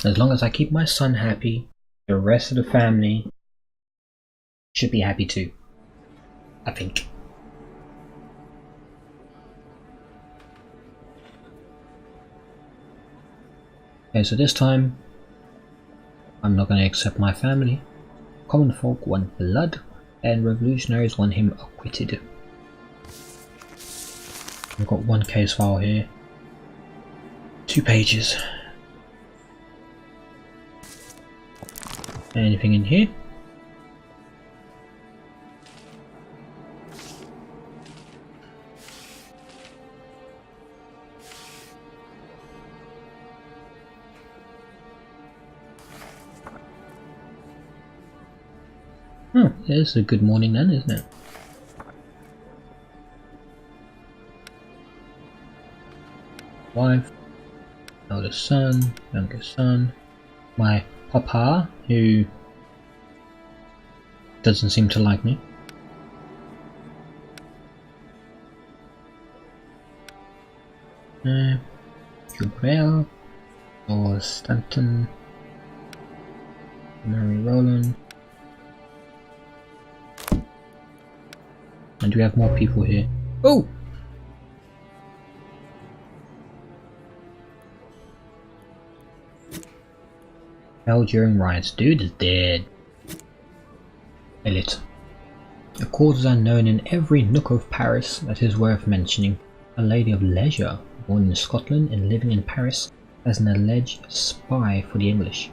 As long as I keep my son happy, the rest of the family should be happy too, I think. Okay, so this time I'm not going to accept my family. Common folk want blood, and revolutionaries want him acquitted. We've got one case file here, 2 pages. Anything in here? Oh, it's a good morning then, isn't it? Wife, eldest son, youngest son, my papa, who doesn't seem to like me. Gabriel, or Stanton, Mary Rowland. And we have more people here. Oh! Hell during riots. Dude is dead. Elliot. A cause is unknown in every nook of Paris that is worth mentioning. A lady of leisure, born in Scotland and living in Paris, as an alleged spy for the English.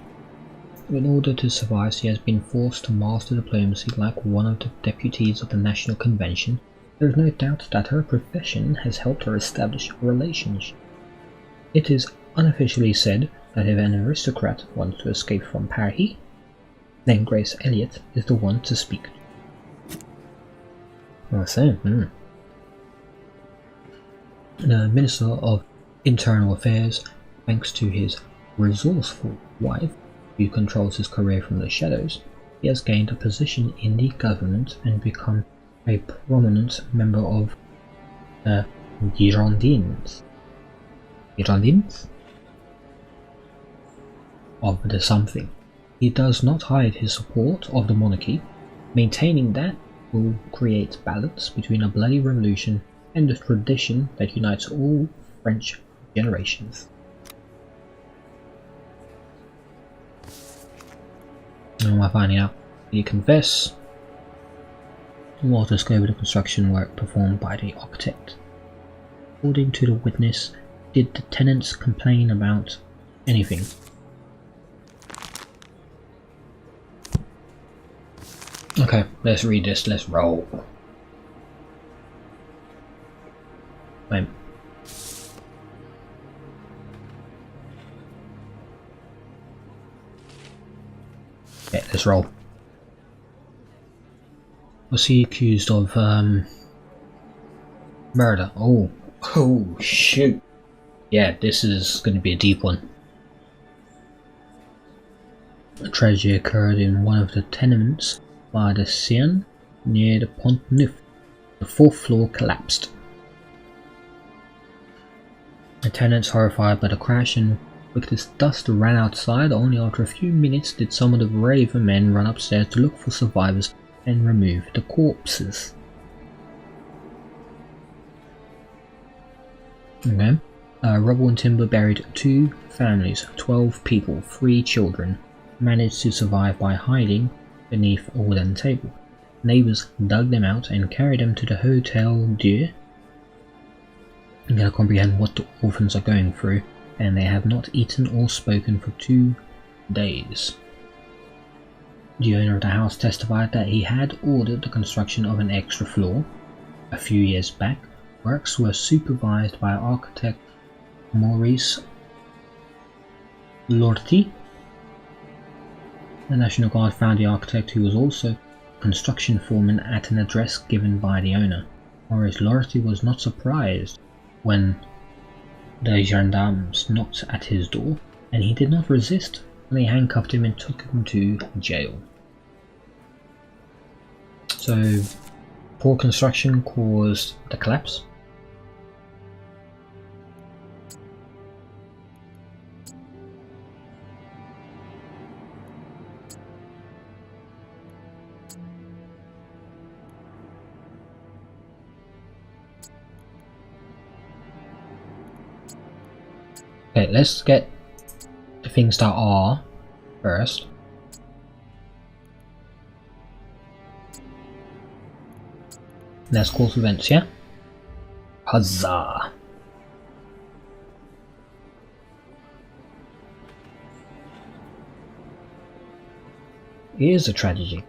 In order to survive, she has been forced to master diplomacy like one of the deputies of the National Convention. There is no doubt that her profession has helped her establish relations. It is unofficially said that if an aristocrat wants to escape from Paris, then Grace Elliot is the one to speak to. The Minister of Internal Affairs, thanks to his resourceful wife, who controls his career from the shadows, he has gained a position in the government and become a prominent member of the Girondins. Girondins? Of the something. He does not hide his support of the monarchy, maintaining that will create balance between a bloody revolution and the tradition that unites all French generations. What am I finding out? Did he confess? What the scope of the construction work performed by the architect? According to the witness, did the tenants complain about anything? Okay, let's read this, let's roll. Wait. Okay, let's roll. Was he accused of murder? Oh shoot. Yeah, this is going to be a deep one. A tragedy occurred in one of the tenements by the Seine near the Pont Neuf. The 4th floor collapsed. The tenants, horrified by the crash and with this dust, ran outside. Only after a few minutes did some of the braver men run upstairs to look for survivors and remove the corpses. Okay. Rubble and timber buried 2 families, 12 people, 3 children, managed to survive by hiding beneath a wooden table. Neighbors dug them out and carried them to the Hotel Dieu. You can comprehend what the orphans are going through, and they have not eaten or spoken for 2 days. The owner of the house testified that he had ordered the construction of an extra floor. A few years back, works were supervised by architect Maurice Lorty. The National Guard found the architect, who was also construction foreman, at an address given by the owner. Maurice Lorty was not surprised when the gendarmes knocked at his door, and he did not resist when they handcuffed him and took him to jail. So, poor construction caused the collapse. Okay, let's get the things that are first. Let's call events, yeah? Huzzah! Here's a tragedy.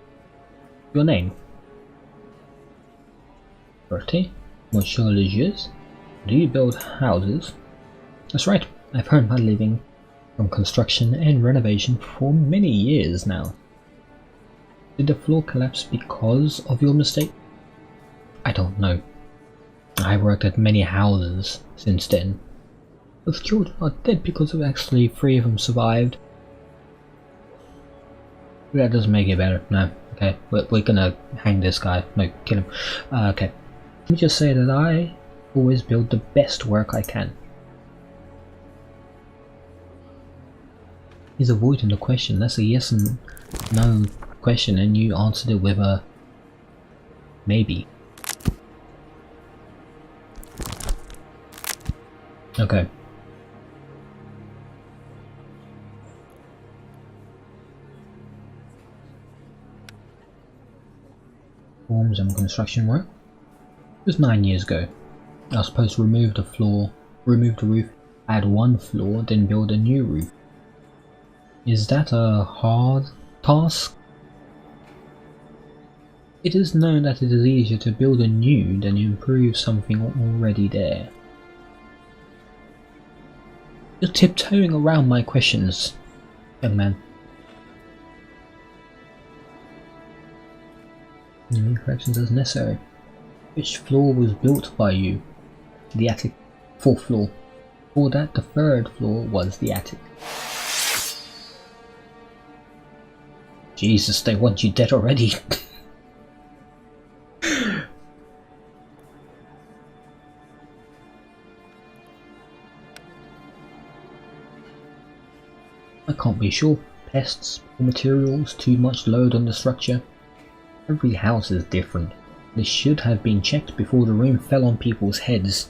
Your name? Bertie? Monsieur Legius? Do you build houses? That's right, I've earned my living from construction and renovation for many years now. Did the floor collapse because of your mistake? I don't know. I've worked at many houses since then. Those children are dead because of actually 3 of them survived. That doesn't make it better. No. Okay, we're gonna hang this guy. No, kill him. Okay. Let me just say that I always build the best work I can. He's avoiding the question. That's a yes and no question, and you answered it with a maybe. Okay. Forms and construction work. It was 9 years ago. I was supposed to remove the roof, add 1 floor, then build a new roof. Is that a hard task? It is known that it is easier to build a new than improve something already there. You're tiptoeing around my questions, young man. Corrections as necessary. Which floor was built by you? The attic. 4th floor. Before that, the 3rd floor was the attic. Jesus, they want you dead already. I can't be sure. Pests, materials, too much load on the structure. Every house is different. This should have been checked before the room fell on people's heads.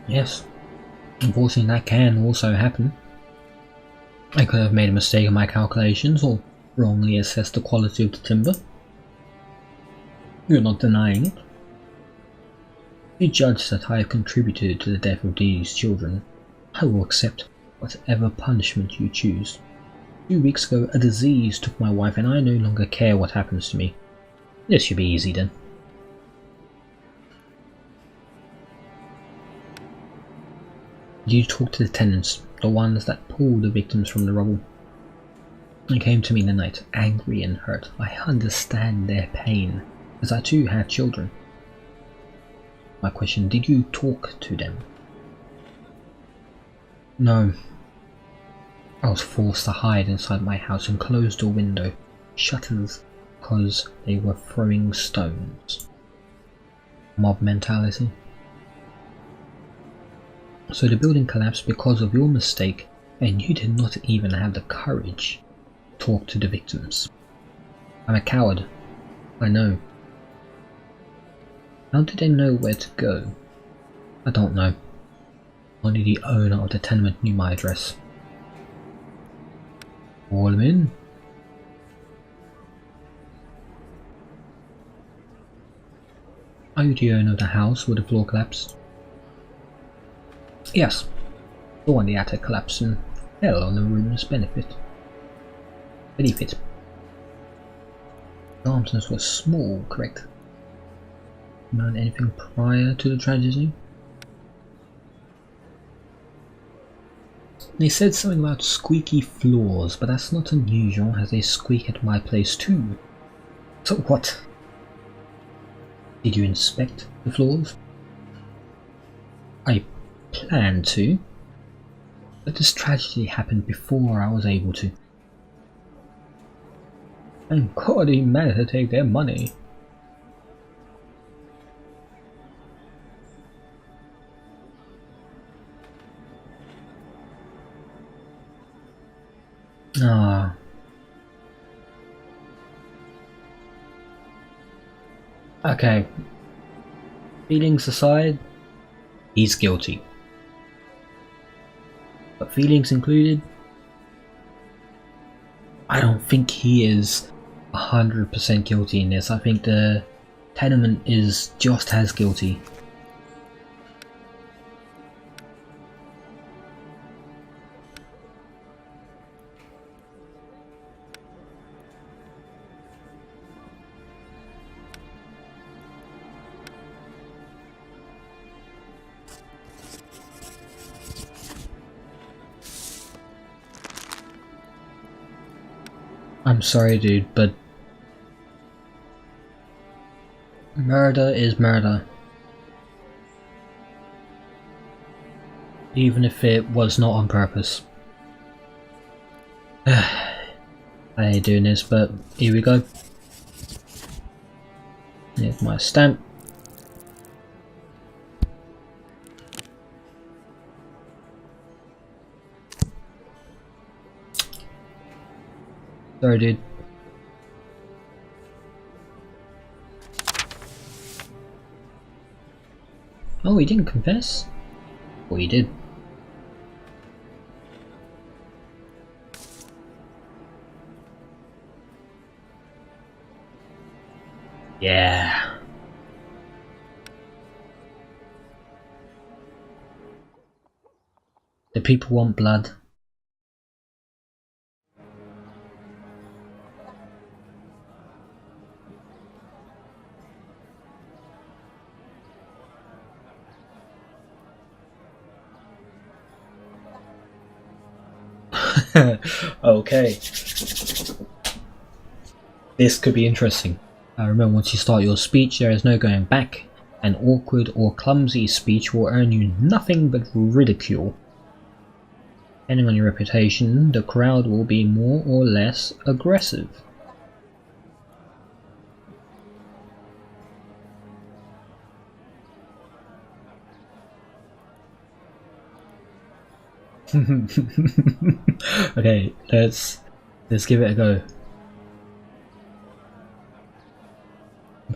Yes, unfortunately that can also happen. I could have made a mistake in my calculations or wrongly assessed the quality of the timber. You're not denying it. If you judge that I have contributed to the death of these children, I will accept whatever punishment you choose. 2 weeks ago, a disease took my wife and I no longer care what happens to me. This should be easy then. You talk to the tenants, the ones that pulled the victims from the rubble. They came to me in the night, angry and hurt. I understand their pain, as I too have children. My question, did you talk to them? No. I was forced to hide inside my house and close the window, shutters, because they were throwing stones. Mob mentality. So the building collapsed because of your mistake, and you did not even have the courage to talk to the victims. I'm a coward, I know. How did they know where to go? I don't know. Only the owner of the tenement knew my address. Call him in. Are you the owner of the house where the floor collapsed? Yes. The one the attic collapsed and fell on the room's benefit. The arms were small, correct? Not anything prior to the tragedy? They said something about squeaky floors, but that's not unusual as they squeak at my place too. So what? Did you inspect the floors? I planned to, but this tragedy happened before I was able to. Thank God he managed to take their money. Ah. Okay, feelings aside, he's guilty. But feelings included, I don't think he is 100% guilty in this. I think the tenement is just as guilty. I'm sorry, dude, but murder is murder. Even if it was not on purpose. I hate doing this, but here we go. Here's my stamp. Sorry, dude. Oh, he didn't confess? Well, he did. Yeah. The people want blood. Okay. This could be interesting. Remember, once you start your speech, there is no going back. An awkward or clumsy speech will earn you nothing but ridicule. Depending on your reputation, the crowd will be more or less aggressive. Okay, let's give it a go.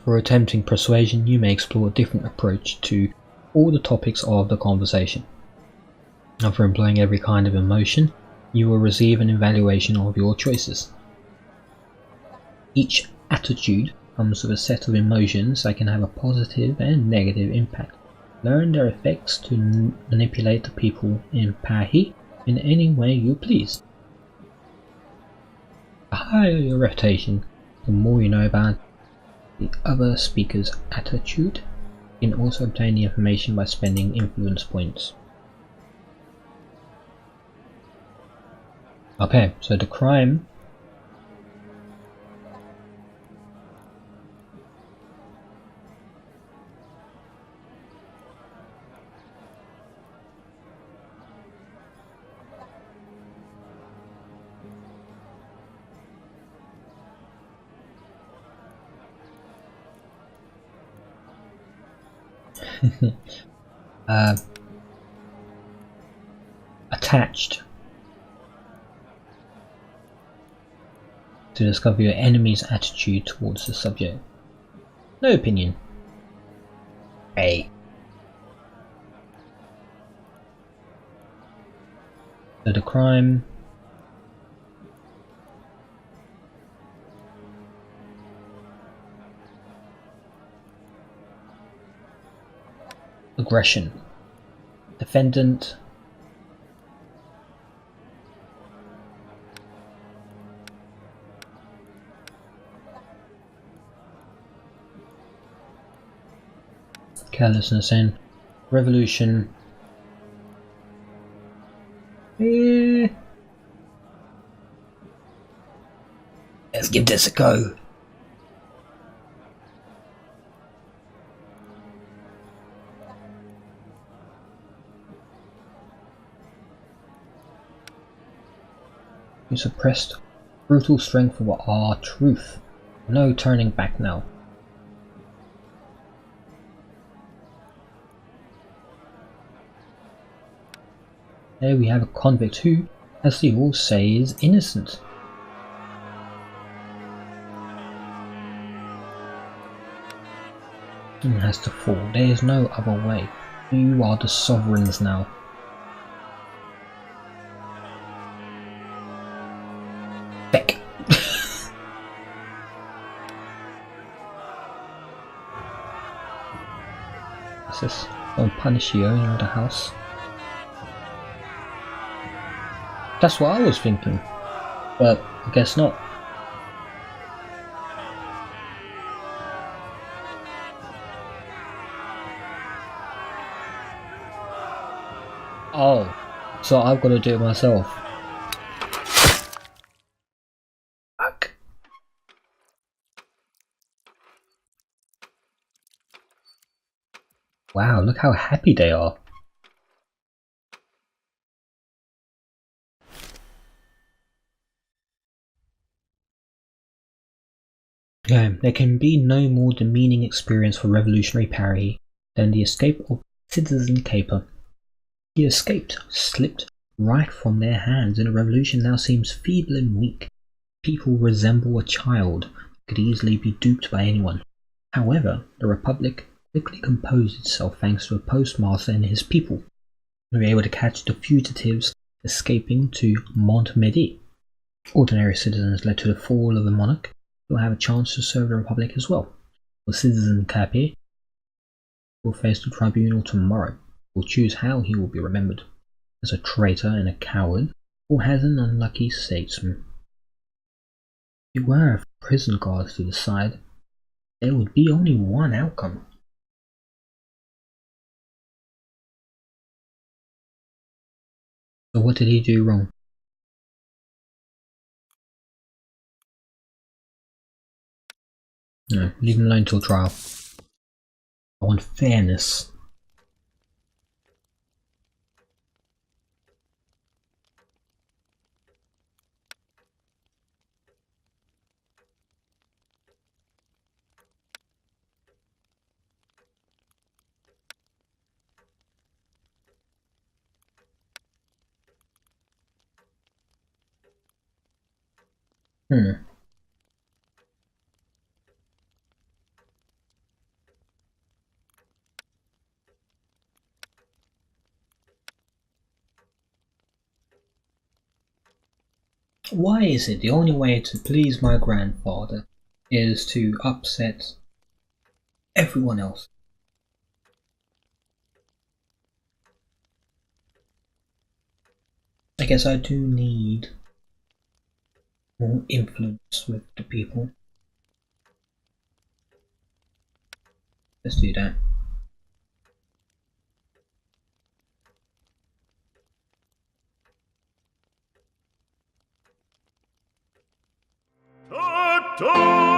For attempting persuasion, you may explore a different approach to all the topics of the conversation. And for employing every kind of emotion, you will receive an evaluation of your choices. Each attitude comes with a set of emotions that can have a positive and negative impact. Learn their effects to manipulate the people in Pahi in any way you please. The higher your reputation, the more you know about the other speaker's attitude. You can also obtain the information by spending influence points. Okay, so the crime attached to discover your enemy's attitude towards the subject. No opinion. A. So the crime aggression. Defendant carelessness and revolution. Let's give this a go. You suppressed brutal strength of our truth. No turning back now. There we have a convict who, as they all say, is innocent. It has to fall. There is no other way. You are the sovereigns now. Beck. What's this? Don't punish the owner of the house. That's what I was thinking, but I guess not. Oh, so I've got to do it myself. Fuck. Wow, look how happy they are. There can be no more demeaning experience for revolutionary Parry than the escape of Citizen Caper. He escaped, slipped right from their hands, and the revolution now seems feeble and weak. People resemble a child, could easily be duped by anyone. However, the Republic quickly composed itself thanks to a postmaster and his people, who were able to catch the fugitives escaping to Montmedy. Ordinary citizens led to the fall of the monarch, who will have a chance to serve the Republic as well. For Citizen Capet will face the tribunal tomorrow. Will choose how he will be remembered, as a traitor and a coward, or as an unlucky statesman. If it were for prison guards to decide, there would be only one outcome. So what did he do wrong? No, leave him alone till trial. I want fairness. Why is it the only way to please my grandfather is to upset everyone else? I guess I do need more influence with the people. Let's do that. Ta-ta!